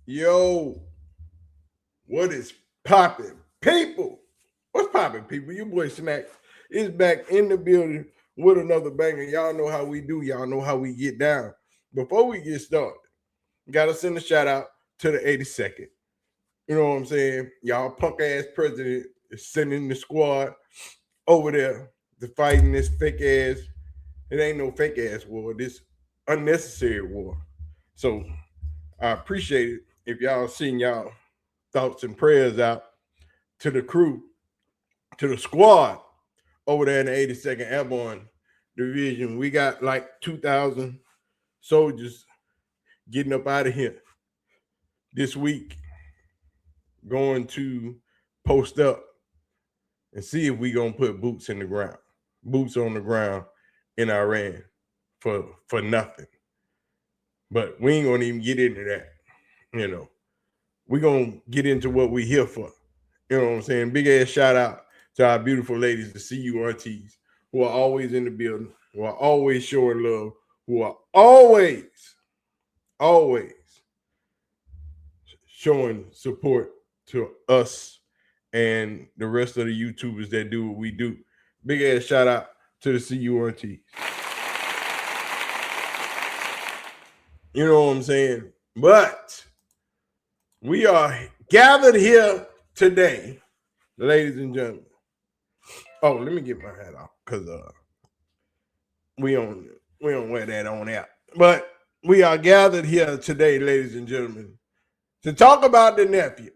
Yo, what is popping, people? What's popping, people? Your boy Snacks is back in the building with another banger. Y'all know how we do. Y'all know how we get down. Before we get started, gotta send a shout out to the 82nd. You know what I'm saying? Y'all punk ass president is sending the squad over there to fighting this fake ass. It ain't no fake ass war. This unnecessary war. So I appreciate it if y'all send y'all thoughts and prayers out to the crew, to the squad over there in the 82nd Airborne Division. We got like 2,000 soldiers getting up out of here this week, going to post up and see if we gonna put boots on the ground in Iran for nothing. But we ain't gonna even get into that. You know, we gonna get into what we here for. You know what I'm saying? Big ass shout out to our beautiful ladies, the CU aunties, who are always in the building, who are always showing love, who are always showing support to us and the rest of the YouTubers that do what we do. Big ass shout out to the CU aunties. You know what I'm saying? But we are gathered here today, ladies and gentlemen. Oh, let me get my hat off because we don't wear that on out. But we are gathered here today, ladies and gentlemen, to talk about the nephew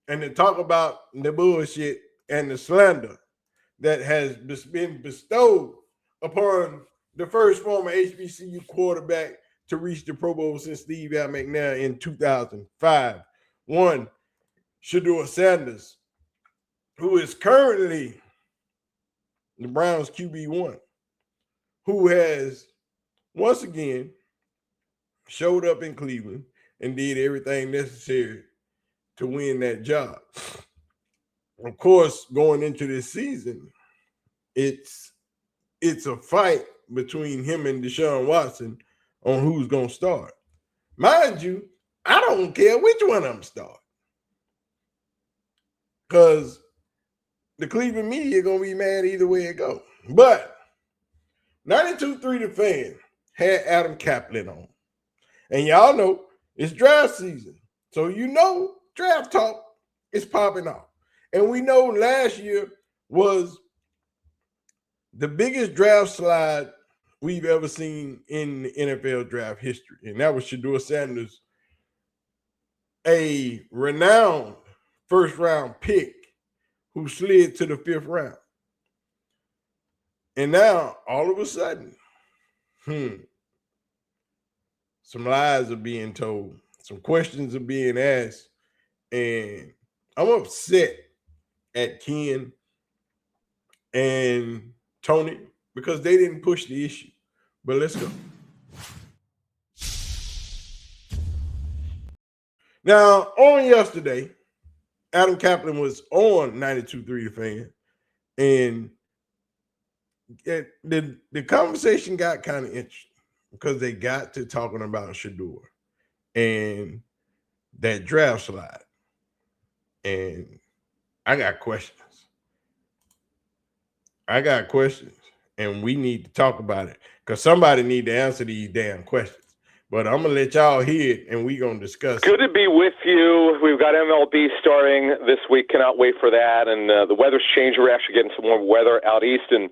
and to talk about the bullshit and the slander that has been bestowed upon the first former HBCU quarterback to reach the Pro Bowl since Steve Al McNair in 2005. One, Shedeur Sanders, who is currently the Browns QB1, who has once again showed up in Cleveland and did everything necessary to win that job. Of course, going into this season, it's a fight between him and Deshaun Watson on who's going to start. Mind you, I don't care which one of them start. Because the Cleveland media going to be mad either way it goes. But 92.3 The Fan had Adam Caplan on. And y'all know it's draft season. So you know draft talk is popping off. And we know last year was the biggest draft slide we've ever seen in the NFL draft history. And that was Shadora Sanders, a renowned first-round pick who slid to the 5th round. And now, all of a sudden, some lies are being told. Some questions are being asked. And I'm upset at Ken and Tony because they didn't push the issue. But let's go. Now, on yesterday, Adam Caplan was on 92.3 The Fan, and the conversation got kind of interesting because they got to talking about Shedeur and that draft slide. And I got questions. And we need to talk about it because somebody need to answer these damn questions. But I'm going to let y'all hear it, and we're going to discuss Good to be with you. We've got MLB starting this week. Cannot wait for that. And the weather's changing. We're actually getting some warm weather out east, and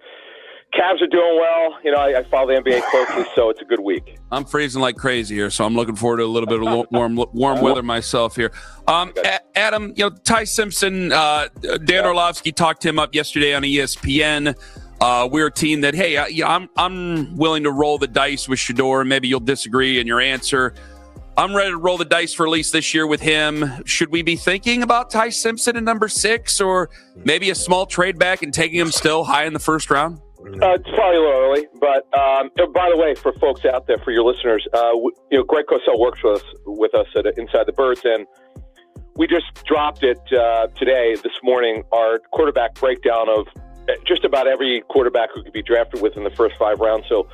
Cavs are doing well. You know, I follow the NBA closely, so it's a good week. I'm freezing like crazy here, so I'm looking forward to a little bit of warm weather myself here. Adam, you know, Ty Simpson, Dan Orlovsky talked him up yesterday on ESPN. We're a team that, hey, I'm willing to roll the dice with Shedeur. Maybe you'll disagree in your answer. I'm ready to roll the dice for at least this year with him. Should we be thinking about Ty Simpson at number 6 or maybe a small trade back and taking him still high in the first round? It's probably a little early, but by the way, for folks out there, for your listeners, Greg Cosell works with us at Inside the Birds, and we just dropped it this morning, our quarterback breakdown of just about every quarterback who could be drafted within the first 5 rounds. So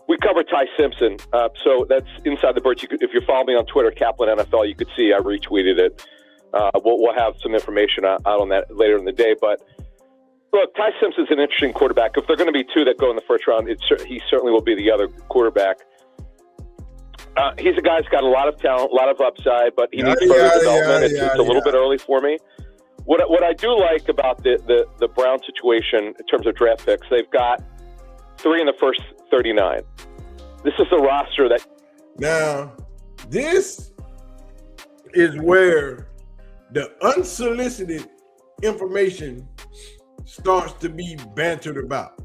we covered Ty Simpson. So that's Inside the Birds. If you follow me on Twitter, Caplan NFL, you could see I retweeted it. We'll have some information out on that later in the day. But look, Ty Simpson's an interesting quarterback. If there are going to be two that go in the first round, he certainly will be the other quarterback. He's a guy who's got a lot of talent, a lot of upside, but he needs further development. It's a little bit early for me. What I do like about the Brown situation in terms of draft picks, they've got 3 in the first 39. This is the roster that... Now, this is where the unsolicited information starts to be bantered about.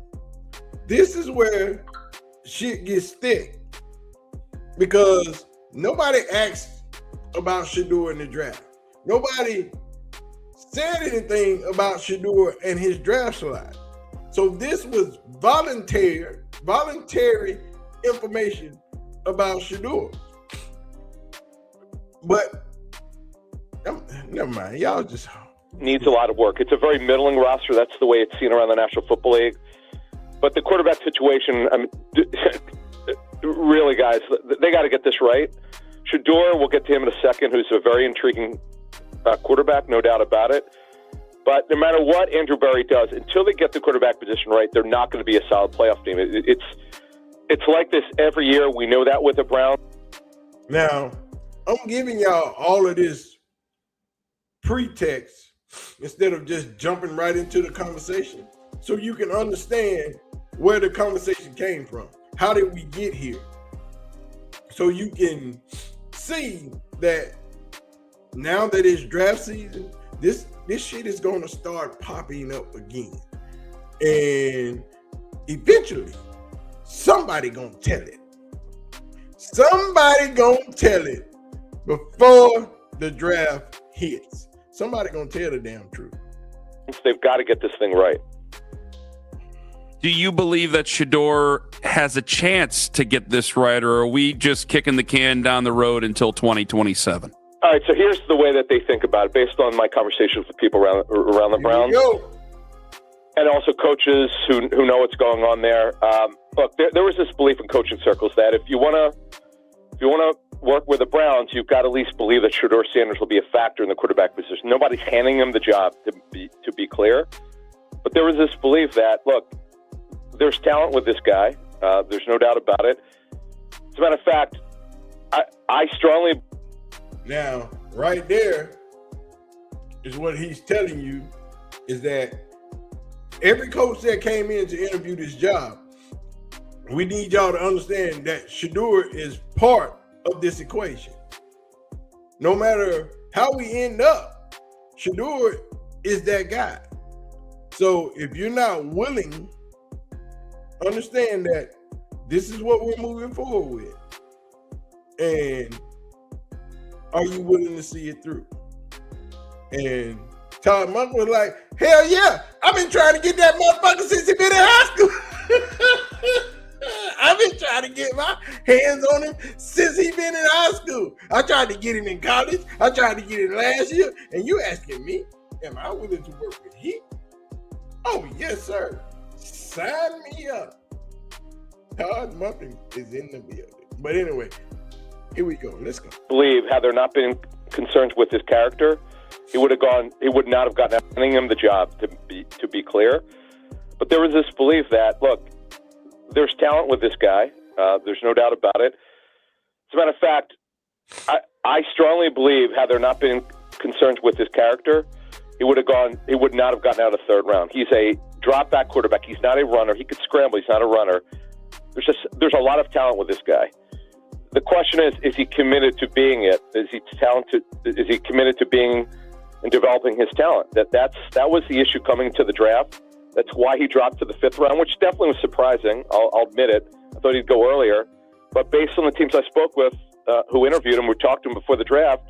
This is where shit gets thick because nobody asked about Shedeur in the draft. Nobody said anything about Shedeur and his draft slide. So this was voluntary information about Shedeur. But never mind. Y'all just needs a lot of work. It's a very middling roster. That's the way it's seen around the National Football League. But the quarterback situation, I mean, really, guys, they got to get this right. Shedeur, we'll get to him in a second, who's a very intriguing quarterback, no doubt about it. But no matter what Andrew Berry does, until they get the quarterback position right, they're not going to be a solid playoff team. It's like this every year. We know that with the Browns. Now, I'm giving y'all all of this pretext instead of just jumping right into the conversation so you can understand where the conversation came from. How did we get here? So you can see that now that it's draft season, this shit is going to start popping up again. And eventually, somebody going to tell it. Somebody going to tell it before the draft hits. Somebody going to tell the damn truth. They've got to get this thing right. Do you believe that Shedeur has a chance to get this right, or are we just kicking the can down the road until 2027? All right, so here's the way that they think about it, based on my conversations with people around the Browns, and also coaches who know what's going on there. Look, there was this belief in coaching circles that if you want to work with the Browns, you've got to at least believe that Shedeur Sanders will be a factor in the quarterback position. Nobody's handing him the job, to be clear, but there was this belief that, look, there's talent with this guy. There's no doubt about it. As a matter of fact, I strongly... Now, right there is what he's telling you is that every coach that came in to interview this job, we need y'all to understand that Shedeur is part of this equation. No matter how we end up, Shedeur is that guy. So if you're not willing, understand that this is what we're moving forward with. And are you willing to see it through? And Todd Monk was like, hell yeah, I've been trying to get that motherfucker since he been in high school. I've been trying to get my hands on him since he been in high school. I tried to get him in college. I tried to get him last year. And you asking me, am I willing to work with him? Oh, yes, sir. Sign me up. Todd Monk is in the building. But anyway, here we go. Let's go. Believe had there not been concerns with his character, he would not have gotten him the job, to be clear. But there was this belief that, look, there's talent with this guy. There's no doubt about it. As a matter of fact, I strongly believe had there not been concerns with his character, he would not have gotten out of the third round. He's a drop back quarterback. He's not a runner. He could scramble. He's not a runner. There's a lot of talent with this guy. The question is he committed to being it? Is he talented? Is he committed to being and developing his talent? That was the issue coming to the draft. That's why he dropped to the 5th round, which definitely was surprising. I'll admit it. I thought he'd go earlier. But based on the teams I spoke with who interviewed him, who talked to him before the draft,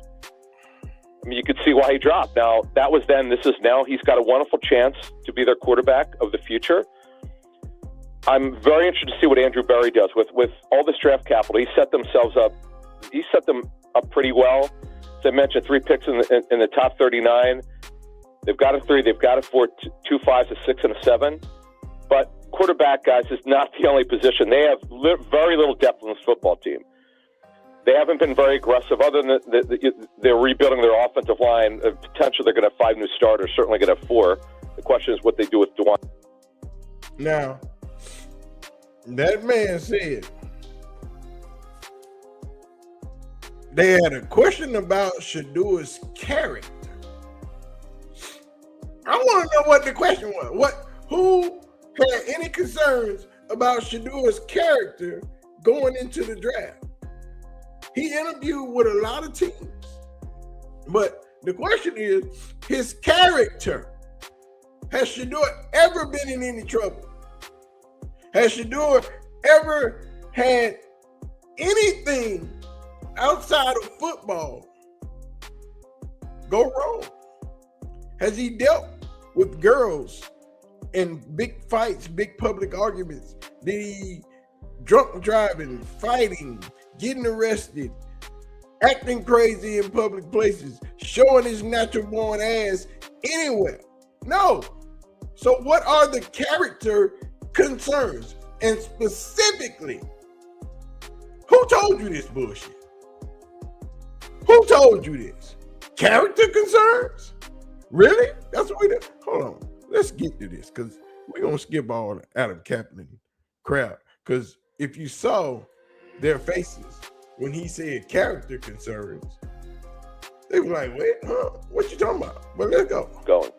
I mean, you could see why he dropped. Now, that was then. This is now. He's got a wonderful chance to be their quarterback of the future. I'm very interested to see what Andrew Berry does with all this draft capital. He set them up pretty well. As I mentioned, 3 picks in the top 39. They've got a 3, they've got a 4, 2 5s, a 6, and a 7. But quarterback, guys, is not the only position. They have very little depth on this football team. They haven't been very aggressive. Other than they're rebuilding their offensive line. Potentially, they're going to have 5 new starters. Certainly going to have 4. The question is what they do with DeWan. Now, that man said they had a question about Shedeur's character. I want to know what the question was. Who had any concerns about Shedeur's character going into the draft? He interviewed with a lot of teams, but the question is his character. Has Shedeur ever been in any trouble? Has Shedeur ever had anything outside of football go wrong? Has he dealt with girls in big fights, big public arguments? Did he drunk driving, fighting, getting arrested, acting crazy in public places, showing his natural born ass anywhere? No. So what are the character concerns? And specifically, who told you this bullshit? Who told you this? Character concerns? Really? That's what we do? Hold on. Let's get to this because we're going to skip all the Adam Caplan crap. Because if you saw their faces when he said character concerns, they were like, wait, huh? What you talking about? But let's go. Going.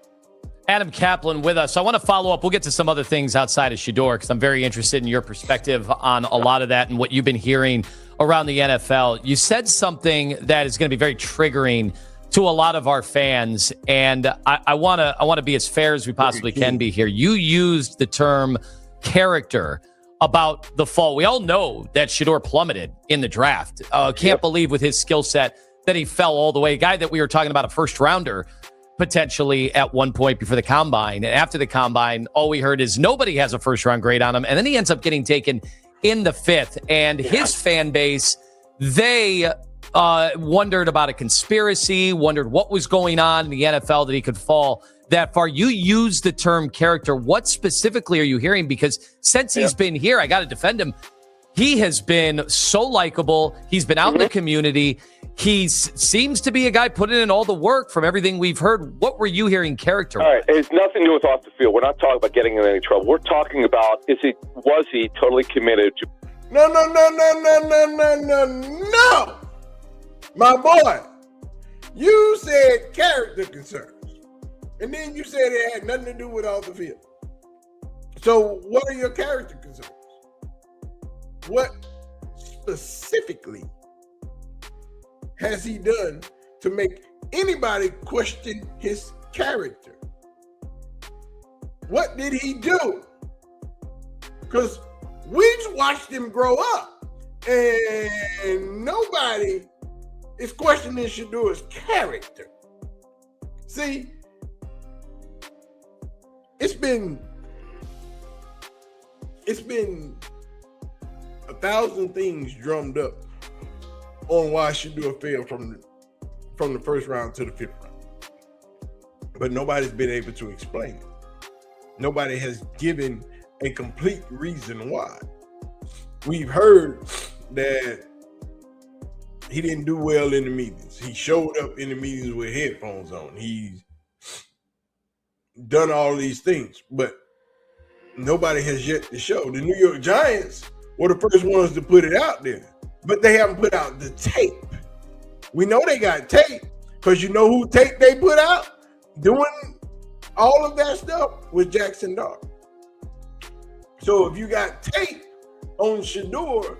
Adam Caplan with us. I want to follow up. We'll get to some other things outside of Shedeur because I'm very interested in your perspective on a lot of that and what you've been hearing around the NFL. You said something that is going to be very triggering to a lot of our fans, and I want to be as fair as we possibly can be here. You used the term character about the fall. We all know that Shedeur plummeted in the draft. Can't believe with his skill set that he fell all the way. A guy that we were talking about, a first rounder potentially at one point before the combine. And after the combine, all we heard is nobody has a first round grade on him. And then he ends up getting taken in the 5th. And his fan base, they wondered about a conspiracy, wondered what was going on in the NFL that he could fall that far. You use the term character. What specifically are you hearing? Because since he's been here, I got to defend him. He has been so likable. He's been out in the community. He seems to be a guy putting in all the work from everything we've heard. What were you hearing character? All right. It has nothing to do with off the field. We're not talking about getting in any trouble. We're talking about was he totally committed to. No. My boy, you said character concerns. And then you said it had nothing to do with off the field. So what are your character concerns? What specifically has he done to make anybody question his character? What did he do? Because we've watched him grow up and nobody is questioning Shedeur's character. See, it's been 1,000 things drummed up on why Shedeur fell from the first round to the 5th round. But nobody's been able to explain it. Nobody has given a complete reason why. We've heard that he didn't do well in the meetings. He showed up in the meetings with headphones on. He's done all these things, but nobody has yet to show. The New York Giants were the first ones to put it out there, but they haven't put out the tape. We know they got tape because you know who tape they put out doing all of that stuff was Jackson Dart. So if you got tape on Shedeur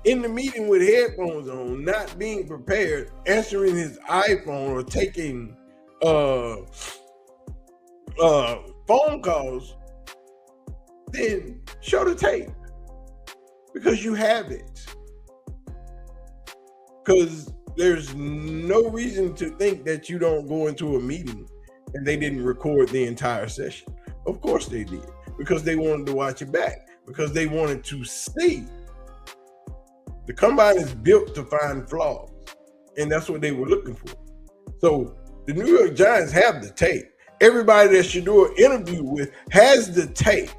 in the meeting with headphones on, not being prepared, answering his iPhone or taking phone calls, then show the tape because you have it. Because there's no reason to think that you don't go into a meeting and they didn't record the entire session. Of course they did, because they wanted to watch it back, because they wanted to see. The combine is built to find flaws, and that's what they were looking for. So the New York Giants have the tape. Everybody that Shedeur interviewed with has the tape.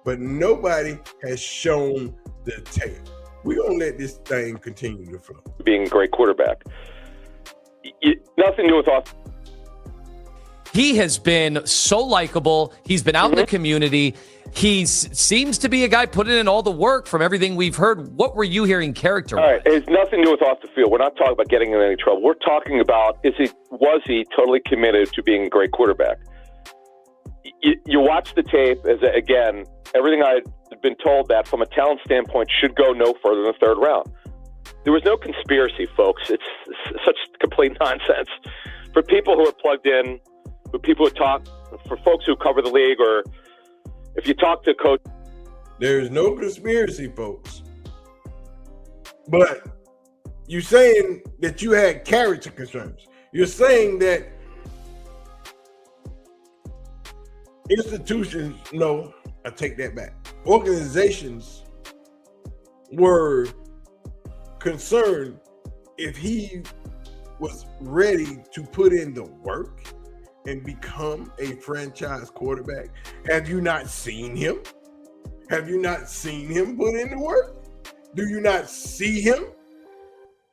but nobody has shown the tape. We're going to let this thing continue to flow. Being a great quarterback. Nothing new with off. He has been so likable. He's been out in the community. He seems to be a guy putting in all the work from everything we've heard. What were you hearing character-wise? All right, it has nothing to do with off the field. We're not talking about getting in any trouble. We're talking about was he totally committed to being a great quarterback? You watch the tape, again, everything I've been told that from a talent standpoint should go no further than the third round. There was no conspiracy, folks. It's such complete nonsense. For people who are plugged in, for people who talk, for folks who cover the league, or if you talk to coach. There's no conspiracy, folks. But you're saying that you had character concerns. You're saying that institutions, no, I take that back. Organizations were concerned if he was ready to put in the work and become a franchise quarterback. Have you not seen him? Have you not seen him put in the work? Do you not see him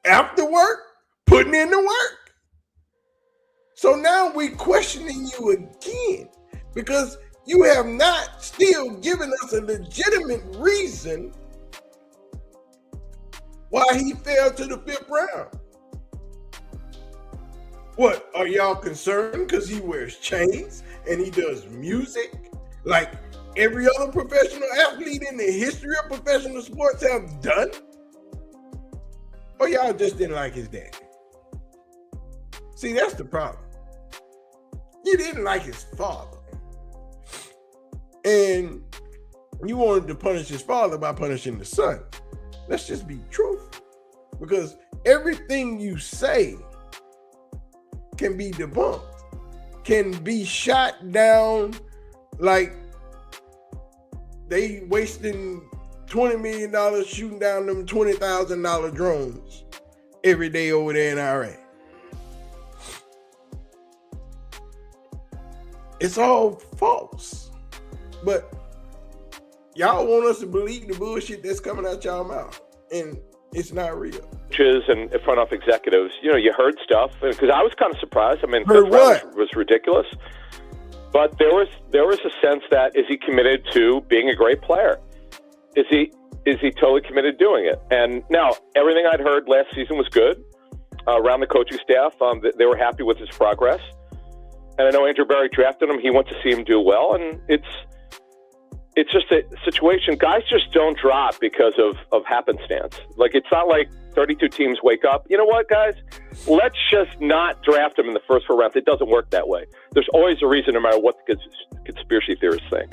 after work putting in the work? So now we're questioning you again because you have not still given us a legitimate reason why he fell to the 5th round. What, are y'all concerned because he wears chains and he does music like every other professional athlete in the history of professional sports have done? Or y'all just didn't like his daddy? See, that's the problem. You didn't like his father. And you wanted to punish his father by punishing the son. Let's just be truthful. Because everything you say can be debunked, can be shot down like they wasting $20 million shooting down them $20,000 drones every day over there in Iraq. It's all false. But y'all want us to believe the bullshit that's coming out y'all mouth, and it's not real. And front office executives, you heard stuff because I was kind of surprised. I mean, heard what? Was ridiculous, but there was a sense that is he committed to being a great player? Is he totally committed to doing it? And now everything I'd heard last season was good around the coaching staff. They were happy with his progress, and I know Andrew Berry drafted him. He wants to see him do well, and it's just a situation. Guys just don't drop because of happenstance. Like, it's not like 32 teams wake up. You know what, guys? Let's just not draft him in the first 4 rounds. It doesn't work that way. There's always a reason, no matter what the conspiracy theorists think.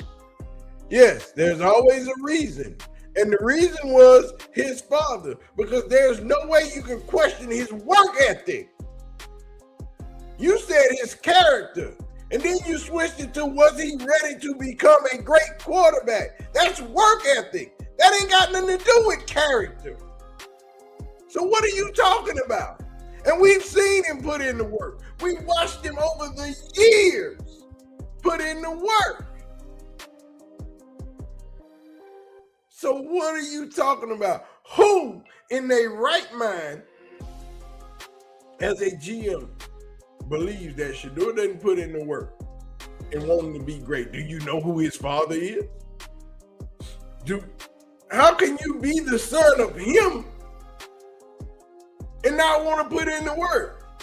Yes, there's always a reason. And the reason was his father, because there's no way you can question his work ethic. You said his character. And then you switched it to, was he ready to become a great quarterback? That's work ethic. That ain't got nothing to do with character. So what are you talking about? And we've seen him put in the work. We've watched him over the years put in the work. So what are you talking about? Who in their right mind as a GM believes that Shedeur doesn't put in the work and want him to be great? Do you know who his father is? How can you be the son of him and not want to put in the work?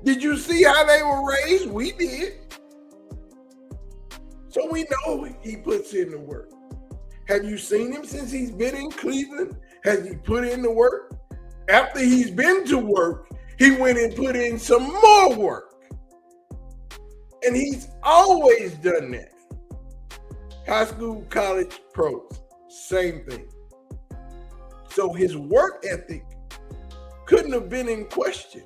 Did you see how they were raised? We did. So we know he puts in the work. Have you seen him since he's been in Cleveland? Has he put in the work? After he's been to work, he went and put in some more work. And he's always done that. High school, college, pros, same thing. So his work ethic couldn't have been in question.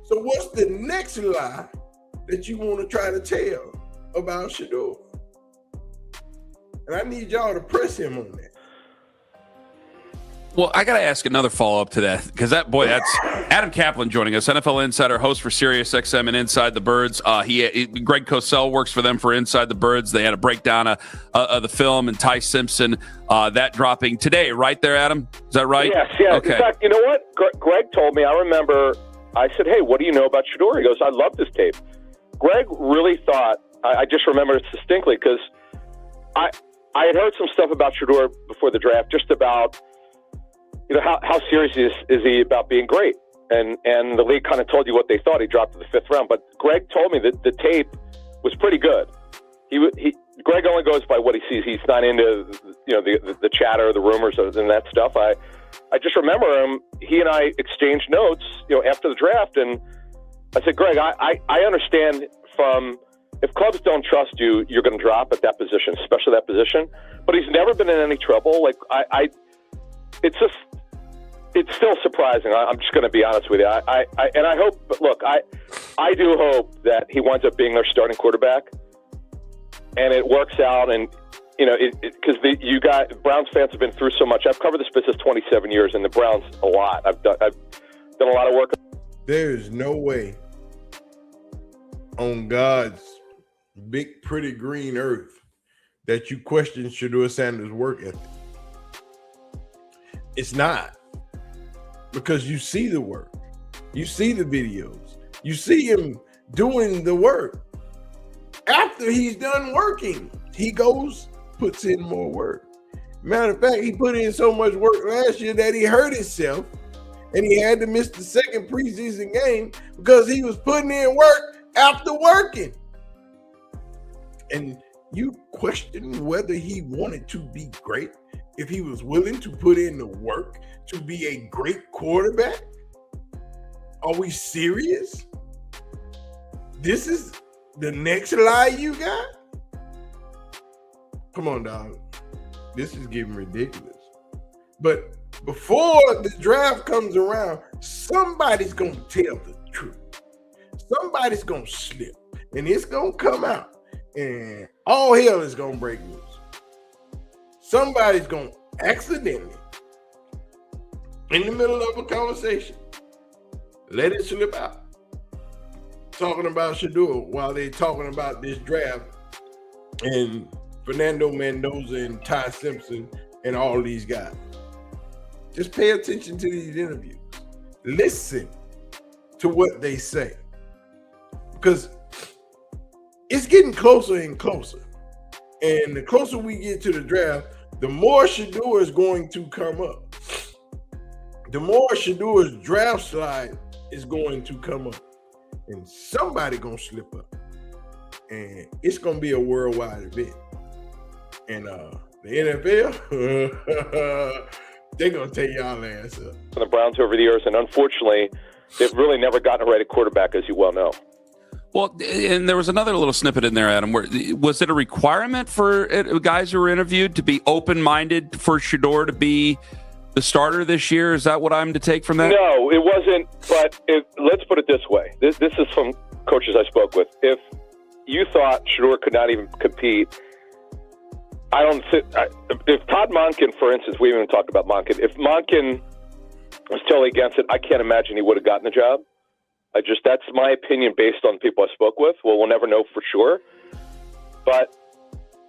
So what's the next lie that you want to try to tell about Shedeur? And I need y'all to press him on that. Well, I got to ask another follow-up to that, because that's Adam Caplan joining us, NFL insider, host for SiriusXM and Inside the Birds. Greg Cosell works for them for Inside the Birds. They had a breakdown of the film and Ty Simpson, that dropping today, right there, Adam? Is that right? Yes, yeah. Okay. In fact, you know what? Greg told me, I remember, I said, hey, what do you know about Shedeur? He goes, I love this tape. Greg really thought, I just remember it distinctly, because I had heard some stuff about Shedeur before the draft, just about, how serious is he about being great? And the league kind of told you what they thought. He dropped to the 5th round. But Greg told me that the tape was pretty good. Greg only goes by what he sees. He's not into, the chatter, the rumors, and that stuff. I just remember him. He and I exchanged notes, after the draft. And I said, Greg, I understand if clubs don't trust you, you're going to drop at that position, especially that position. But he's never been in any trouble. It's still surprising. I'm just going to be honest with you. I hope, look, I do hope that he winds up being their starting quarterback, and it works out. And because Browns fans have been through so much. I've covered this business 27 years, and the Browns a lot. I've done a lot of work. There is no way on God's big, pretty green earth that you question Shadora Sanders' work ethic. It's not, because you see the work, you see the videos, you see him doing the work. After he's done working, he goes, puts in more work. Matter of fact, he put in so much work last year that he hurt himself, and he had to miss the second preseason game because he was putting in work after working. And you question whether he wanted to be great, if he was willing to put in the work to be a great quarterback? Are we serious? This is the next lie you got? Come on, dog. This is getting ridiculous. But before the draft comes around, somebody's going to tell the truth. Somebody's going to slip, and it's going to come out, and all hell is going to break loose. Somebody's going to accidentally, in the middle of a conversation, let it slip out. Talking about Shedeur while they're talking about this draft, and Fernando Mendoza and Ty Simpson and all these guys. Just pay attention to these interviews. Listen to what they say, because it's getting closer and closer. And the closer we get to the draft, the more Shedeur is going to come up. The more Shedeur's draft slide is going to come up. And somebody going to slip up. And it's going to be a worldwide event. And the NFL, they're going to take y'all ass up. The Browns over the years, and unfortunately, they've really never gotten a right quarterback, as you well know. Well, and there was another little snippet in there, Adam. Was it a requirement for guys who were interviewed to be open-minded for Shedeur to be the starter this year? Is that what I'm to take from that? No, it wasn't. But let's put it this way. This is from coaches I spoke with. If you thought Shedeur could not even compete, if Todd Monken, for instance, we haven't even talked about Monken. If Monken was totally against it, I can't imagine he would have gotten the job. That's my opinion based on people I spoke with. Well, we'll never know for sure. But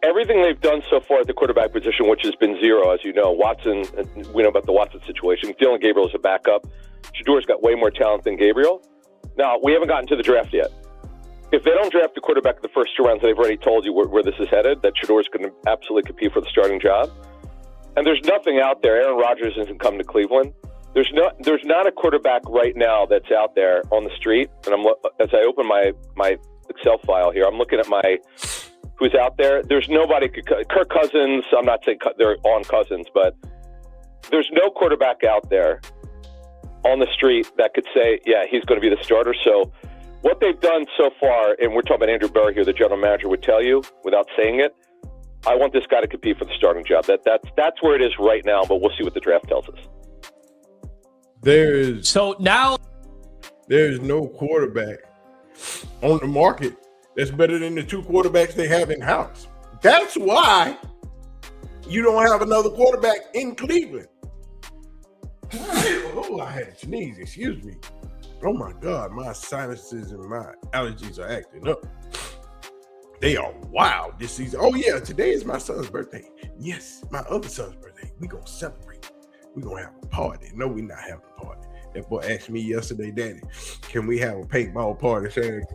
everything they've done so far at the quarterback position, which has been zero, as you know, Watson, we know about the Watson situation. Dylan Gabriel is a backup. Shedeur's got way more talent than Gabriel. Now, we haven't gotten to the draft yet. If they don't draft the quarterback in the first 2 rounds, they've already told you where this is headed, that Shedeur's going to absolutely compete for the starting job. And there's nothing out there. Aaron Rodgers hasn't come to Cleveland. There's not a quarterback right now that's out there on the street. And as I open my Excel file here, I'm looking at who's out there. There's nobody. Kirk Cousins. I'm not saying they're on Cousins, but there's no quarterback out there on the street that could say, yeah, he's going to be the starter. So what they've done so far, and we're talking about Andrew Berry here, the general manager would tell you without saying it, I want this guy to compete for the starting job. That's where it is right now, but we'll see what the draft tells us. There's no quarterback on the market that's better than the 2 quarterbacks they have in house. That's why you don't have another quarterback in Cleveland. Oh, I had a sneeze. Excuse me. Oh my God, my sinuses and my allergies are acting up. They are wild this season. Oh yeah, today is my son's birthday. Yes, my other son's birthday. We gonna celebrate. We gonna have a party. No, we not having a party. That boy asked me yesterday, Daddy, can we have a paintball party Saturday?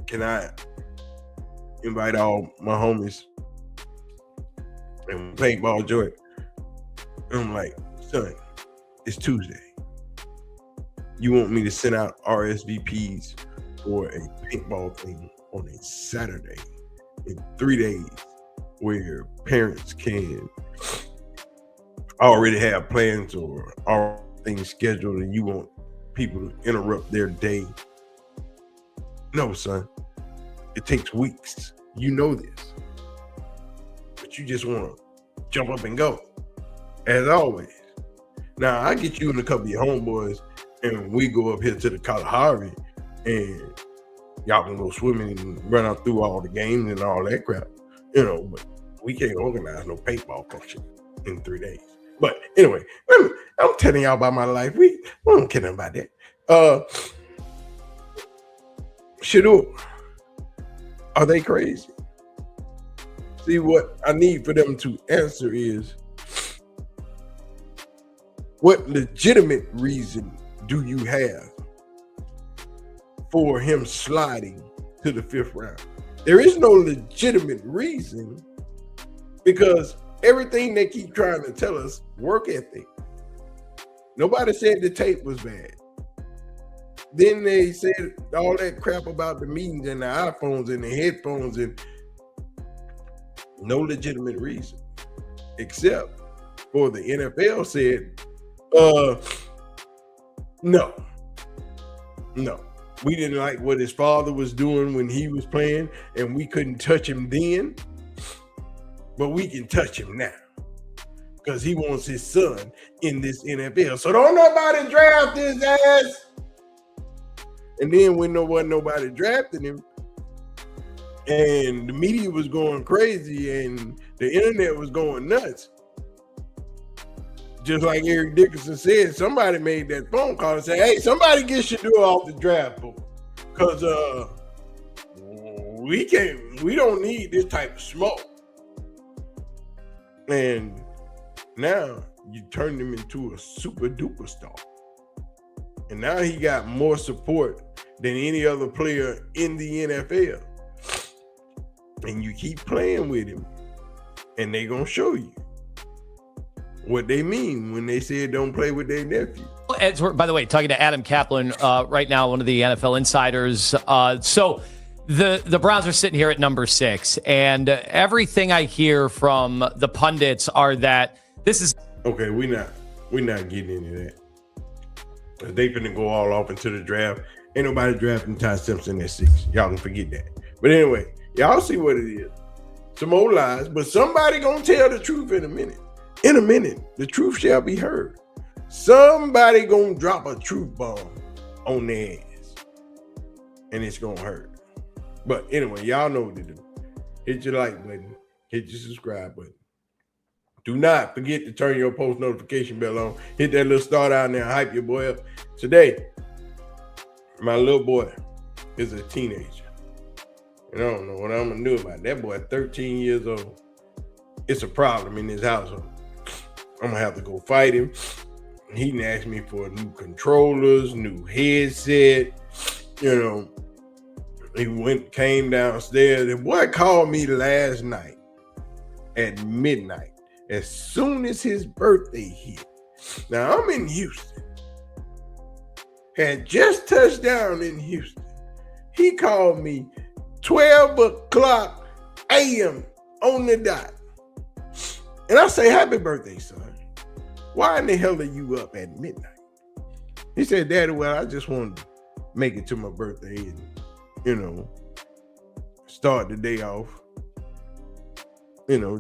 Can I invite all my homies and paintball joint? And I'm like, son, it's Tuesday. You want me to send out RSVPs for a paintball thing on a Saturday in 3 days where parents can already have plans or all things scheduled and you want people to interrupt their day? No, son. It takes weeks. You know this. But you just want to jump up and go, as always. Now, I get you and a couple of your homeboys and we go up here to the Kalahari and y'all can go swimming and run out through all the games and all that crap, but we can't organize no paintball function in 3 days. But anyway, I'm telling y'all about my life. We don't care nothing about that. Shedeur, are they crazy? See, what I need for them to answer is, what legitimate reason do you have for him sliding to the 5th round? There is no legitimate reason because everything they keep trying to tell us, work ethic. Nobody said the tape was bad. Then they said all that crap about the meetings and the iPhones and the headphones, and no legitimate reason except for the NFL said, no. We didn't like what his father was doing when he was playing, and we couldn't touch him then, but we can touch him now because he wants his son in this NFL. So don't nobody draft his ass. And then when nobody drafted him, and the media was going crazy and the internet was going nuts, just like Eric Dickerson said, somebody made that phone call and said, hey, somebody get Shedeur off the draft board because we don't need this type of smoke. And now you turned him into a super duper star. And now he got more support than any other player in the NFL. And you keep playing with him, and they gonna show you what they mean when they say don't play with their nephew. As we're, by the way, talking to Adam Caplan right now, one of the NFL insiders. So the Browns are sitting here at number 6, and everything I hear from the pundits are that this is okay. We're not getting into that. They finna go all off into the draft. Ain't nobody drafting Ty Simpson at 6. Y'all can forget that. But anyway, y'all see what it is. Some old lies, but somebody gonna tell the truth in a minute. In a minute, the truth shall be heard. Somebody gonna drop a truth bomb on their ass, and it's gonna hurt. But anyway, y'all know what to do. Hit your like button, hit your subscribe button. Do not forget to turn your post notification bell on. Hit that little star down there and hype your boy up. Today, my little boy is a teenager. And I don't know what I'm gonna do about it. That boy, 13 years old. It's a problem in his household. I'm gonna have to go fight him. He done asked me for new controllers, new headset. He came downstairs. The boy called me last night at midnight, as soon as his birthday hit. Now I'm in Houston. Had just touched down in Houston. He called me 12 o'clock a.m. on the dot. And I say, happy birthday, son. Why in the hell are you up at midnight? He said, Daddy, well, I just wanted to make it to my birthday and, start the day off.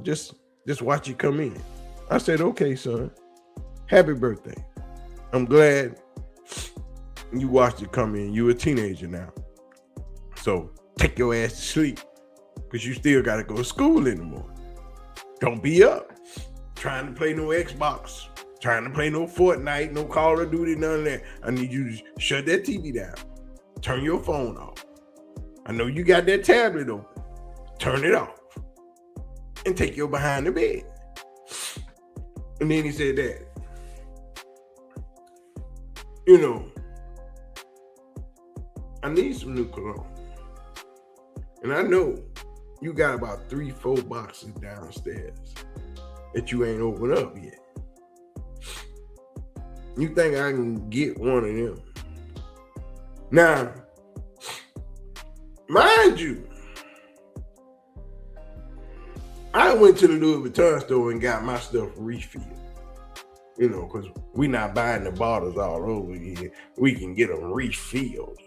Just watch you come in. I said, okay, son. Happy birthday. I'm glad you watched it come in. You're a teenager now. So take your ass to sleep because you still got to go to school in the morning. Don't be up trying to play no Xbox, trying to play no Fortnite, no Call of Duty, none of that. I need you to shut that TV down. Turn your phone off. I know you got that tablet open. Turn it off. And take your behind the bed. And then he said that, you know, I need some new cologne. And I know you got about 3-4 boxes downstairs that you ain't opened up yet. You think I can get one of them? Now, mind you, I went to the Louis Vuitton store and got my stuff refilled. You know, because we not buying the bottles all over here. We can get them refilled.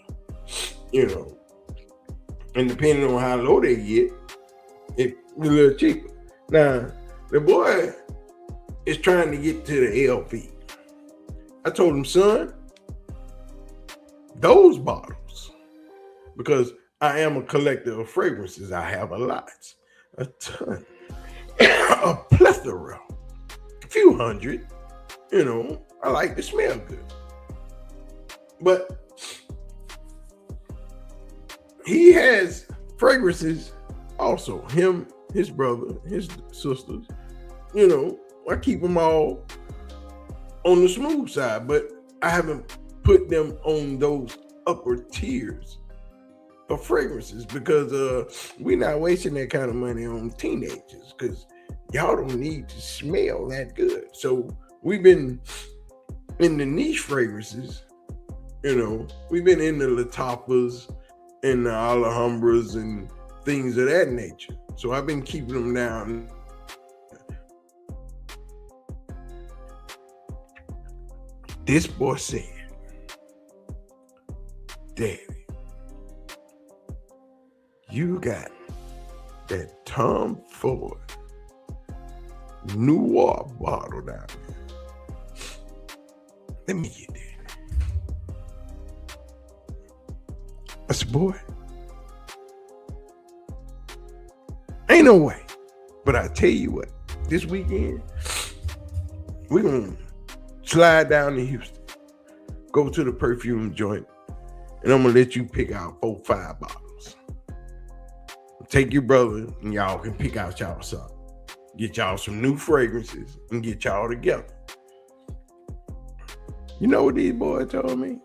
You know. And depending on how low they get, it's a little cheaper. Now, the boy is trying to get to the LV. I told him, son, those bottles, because I am a collector of fragrances. I have a ton, a plethora, a few hundred. You know, I like to smell good. But he has fragrances also. Him, his brother, his sisters. You know, I keep them all on the smooth side, but I haven't put them on those upper tiers of fragrances because we're not wasting that kind of money on teenagers because y'all don't need to smell that good. So we've been in the niche fragrances, you know, we've been in the Latafas and the Alhambras and things of that nature. So I've been keeping them down. This boy said, Daddy, you got that Tom Ford Noir bottle down there. Let me get that. I said, boy, ain't no way. But I tell you what, this weekend, we're going to slide down to Houston, go to the perfume joint, and I'm going to let you pick out 4-5 bottles. Take your brother, and y'all can pick out y'all something. Get y'all some new fragrances, and get y'all together. You know what these boys told me?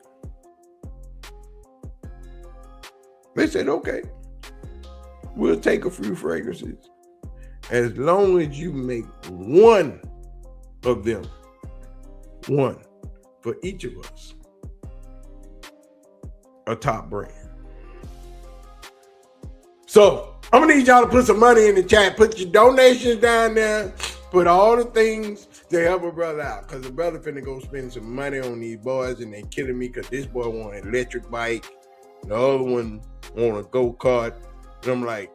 They said, okay, we'll take a few fragrances as long as you make one of them, one for each of us, a top brand. So I'm gonna need y'all to put some money in the chat. Put your donations down there. Put all the things to help a brother out. Because the brother finna go spend some money on these boys and they killing me because this boy want an electric bike. The other one want a go-kart. And I'm like,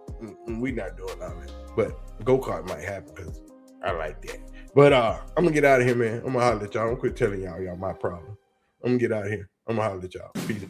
we not doing all that. But go-kart might happen because I like that. But I'm gonna get out of here, man. I'm gonna holler at y'all. I'm gonna quit telling y'all my problem. I'm gonna get out of here. I'm gonna holler at y'all. Peace.